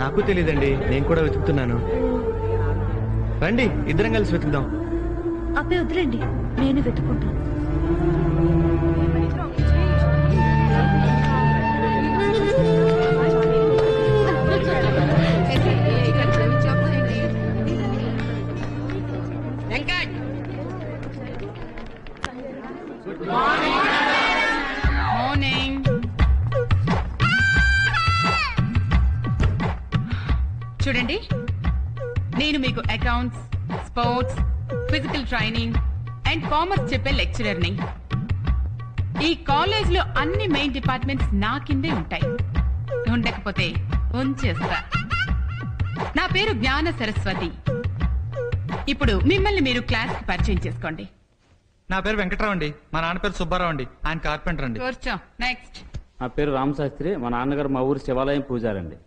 నాకు తెలియదండి, నేను కూడా వెతుకుతున్నాను. రండి ఇద్దరం కలిసి వెతుకుదాం. అబ్బాయి వద్దులేండి, నేను వెతుక్కుంటాను. మార్నింగ్. చూడండి, నేను మీకు accounts, sports, physical training and commerce చెప్పే లెక్చరర్ని. ఈ కాలేజ్ లో అన్ని మెయిన్ డిపార్ట్మెంట్స్ నా కిందే ఉంటాయి. ఉండకపోతే ఉంచేస్తా. నా పేరు జ్ఞాన సరస్వతి. ఇప్పుడు మిమ్మల్ని మీరు క్లాస్ కి పరిచయం చేసుకోండి. నా పేరు వెంకట్రావు అండి. మా నాన్న పేరు సుబ్బారావు అండి. ఆయన కార్పెంటర్ అండి. కూర్చో. నెక్స్ట్. నా పేరు రామశాస్త్రి. మా నాన్నగారు మా ఊరు శివాలయం పూజారండి.